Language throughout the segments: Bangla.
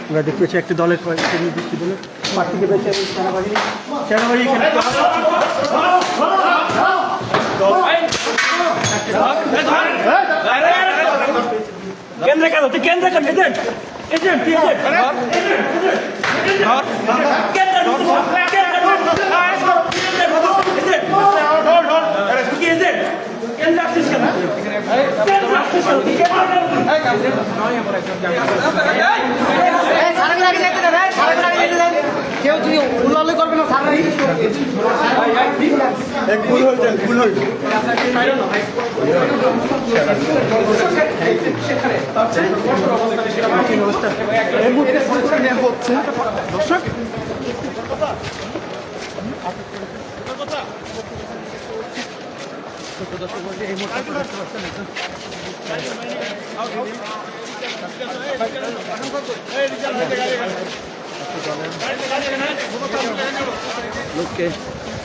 আমরা দেখতে পাচ্ছি একটি দলের কয়েকটি নির্দিষ্ট দলের প্রার্থীকে পেয়েছে সেনাবাহিনী এখানে কেন্দ্র কেন তুই কেন্দ্র কেন এজেন্ট এজেন্ট কেউ তুই উল্লাল করবে না দর্শক এই মুহূর্তে দেখতে পাচ্ছেন লোককে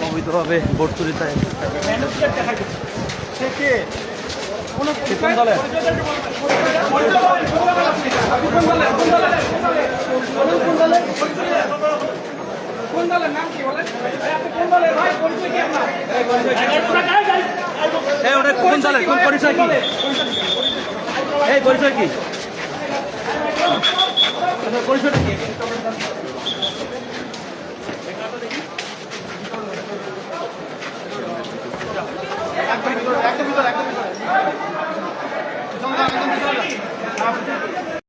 অবৈধভাবে ভোট তুলিতে কোন দলের কোন পরিচয় কি এই পরিচয় কি পরিচয়টা কি